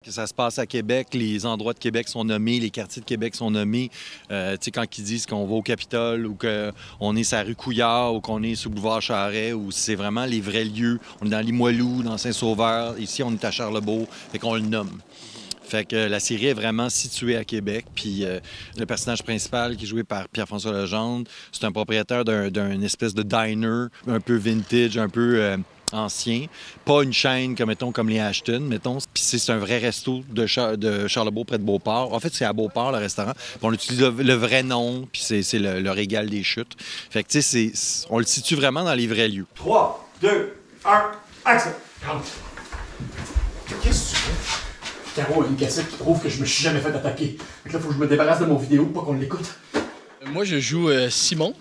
Que ça se passe à Québec, les endroits de Québec sont nommés, les quartiers de Québec sont nommés. Tu sais, quand ils disent qu'on va au Capitole ou qu'on est sur la rue Couillard ou qu'on est sur le boulevard Charest, ou c'est vraiment les vrais lieux. On est dans Limoilou, dans Saint-Sauveur. Ici, on est à Charlebourg, fait qu'on le nomme. Fait que la série est vraiment située à Québec. Puis le personnage principal, qui est joué par Pierre-François Legendre, c'est un propriétaire d'un espèce de diner un peu vintage, un peu ancien. Pas une chaîne comme, mettons, comme les Ashton, mettons. Puis c'est un vrai resto de Charlebourg, près de Beauport. En fait, c'est à Beauport, le restaurant. Puis on utilise le vrai nom, puis c'est le Régal des Chutes. Fait que, tu sais, on le situe vraiment dans les vrais lieux. 3, 2, 1, action! Qu'est-ce que tu fais? Caro a une cassette qui prouve que je me suis jamais fait attaquer. Donc là, faut que je me débarrasse de mon vidéo pour pas qu'on l'écoute. Moi, je joue Simon.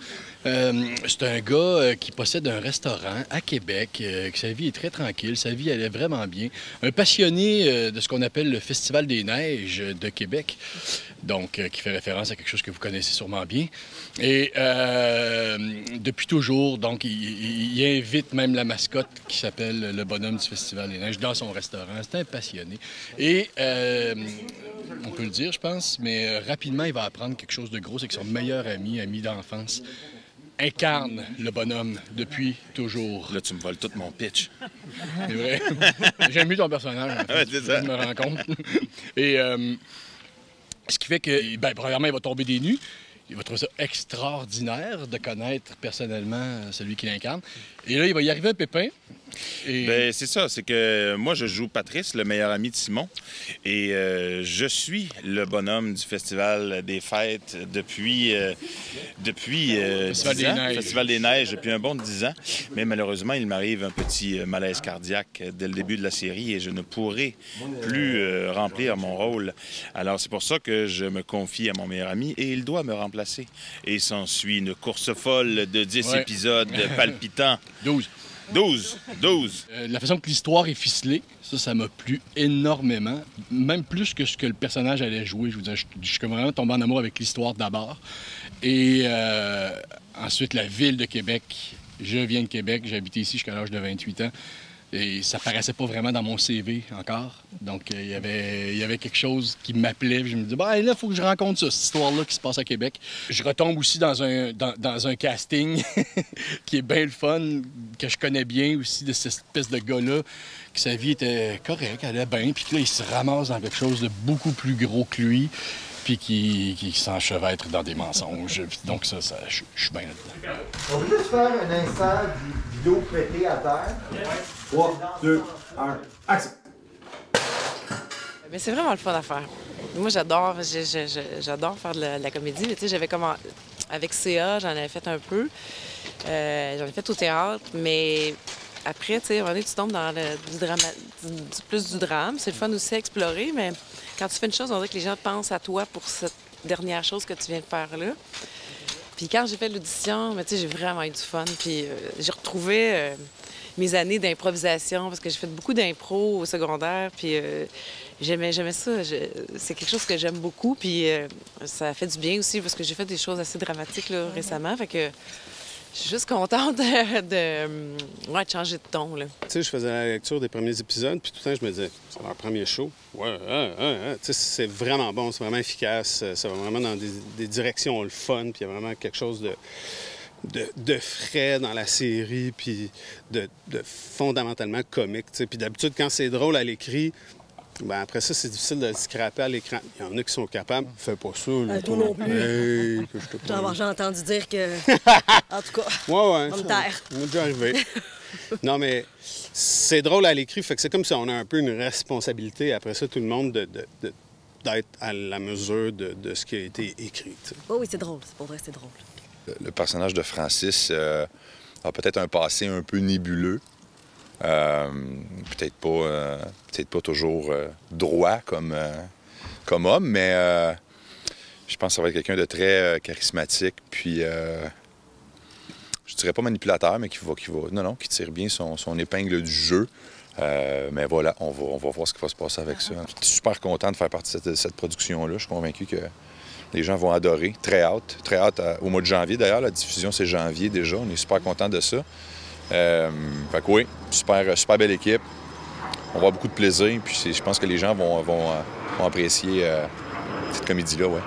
C'est un gars qui possède un restaurant à Québec, que sa vie est très tranquille, sa vie allait vraiment bien. Un passionné de ce qu'on appelle le Festival des Neiges de Québec, donc qui fait référence à quelque chose que vous connaissez sûrement bien. Et depuis toujours, donc, il invite même la mascotte qui s'appelle le bonhomme du Festival des Neiges dans son restaurant. C'est un passionné. Et on peut le dire, je pense, mais rapidement, il va apprendre quelque chose de gros, c'est que son meilleur ami d'enfance, incarne le bonhomme depuis toujours. Là, tu me voles tout mon pitch. C'est vrai. J'aime mieux ton personnage, en fait. Ouais, c'est ça. Je me rends compte. Et ce qui fait que, premièrement, il va tomber des nues. Il va trouver ça extraordinaire de connaître personnellement celui qui l'incarne. Et là, il va y arriver un pépin. Et... Bien, c'est ça, c'est que moi, je joue Patrice, le meilleur ami de Simon, et je suis le bonhomme du Festival des Fêtes depuis 10 ans, Festival des Neiges, depuis un bon 10 ans. Mais malheureusement, il m'arrive un petit malaise cardiaque dès le début de la série et je ne pourrai plus remplir mon rôle. Alors, c'est pour ça que je me confie à mon meilleur ami et il doit me remplacer. Et s'ensuit une course folle de 10 épisodes palpitants. 12. 12. La façon que l'histoire est ficelée, ça m'a plu énormément, même plus que ce que le personnage allait jouer. Je vous dis, je suis vraiment tombé en amour avec l'histoire d'abord. Et ensuite, la ville de Québec. Je viens de Québec, j'ai habité ici jusqu'à l'âge de 28 ans. Et ça paraissait pas vraiment dans mon CV encore. Donc, il y avait quelque chose qui m'appelait. Je me disais, là, il faut que je rencontre ça, cette histoire-là qui se passe à Québec. Je retombe aussi dans un casting qui est bien le fun, que je connais bien aussi, de cette espèce de gars-là, que sa vie était correcte, elle allait bien, puis là, il se ramasse dans quelque chose de beaucoup plus gros que lui, puis qui s'enchevêtre dans des mensonges. Donc, ça je suis bien là-dedans. On peut juste faire un instant du dos pété à terre? 3, 2, 1, action! Mais c'est vraiment le fun à faire. Moi, j'adore faire de la comédie. Tu sais, j'avais commencé avec CA, j'en avais fait un peu. J'en ai fait au théâtre, mais après, tu sais, à un moment donné, tu tombes dans plus du drame. C'est le fun aussi à explorer, mais quand tu fais une chose, on dirait que les gens pensent à toi pour cette dernière chose que tu viens de faire là. Puis quand j'ai fait l'audition, tu sais, j'ai vraiment eu du fun. Puis j'ai retrouvé mes années d'improvisation, parce que j'ai fait beaucoup d'impro au secondaire, puis j'aimais ça. C'est quelque chose que j'aime beaucoup, puis ça fait du bien aussi, parce que j'ai fait des choses assez dramatiques là, récemment, fait que je suis juste contente de changer de ton, là. Tu sais, je faisais la lecture des premiers épisodes, puis tout le temps, je me disais, c'est leur premier show. Ouais. Tu sais, c'est vraiment bon, c'est vraiment efficace, ça va vraiment dans des directions le fun, puis il y a vraiment quelque chose de frais dans la série, puis de fondamentalement comique. T'sais. Puis d'habitude, quand c'est drôle à l'écrit, ben après ça, c'est difficile de le scraper à l'écran. Il y en a qui sont capables. Fais pas ça, là. Toi non plus. Hey, que je te J'ai entendu dire que... En tout cas, ouais, on me taire. Ça m'est déjà arrivé. Non, mais c'est drôle à l'écrit, fait que c'est comme si on a un peu une responsabilité, après ça, tout le monde, d'être à la mesure de ce qui a été écrit. T'sais. Oui, c'est drôle. Pour vrai, c'est drôle. Le personnage de Francis a peut-être un passé un peu nébuleux. Peut-être pas toujours droit comme homme, mais je pense que ça va être quelqu'un de très charismatique, puis je dirais pas manipulateur, mais qui tire bien son épingle du jeu. Mais voilà, on va voir ce qui va se passer avec ça. Je suis super content de faire partie de cette production-là. Je suis convaincu que les gens vont adorer. Très hâte au mois de janvier. D'ailleurs, la diffusion, c'est janvier déjà. On est super content de ça. Fait que oui, super belle équipe. va avoir beaucoup de plaisir. Puis je pense que les gens vont apprécier cette comédie-là, ouais.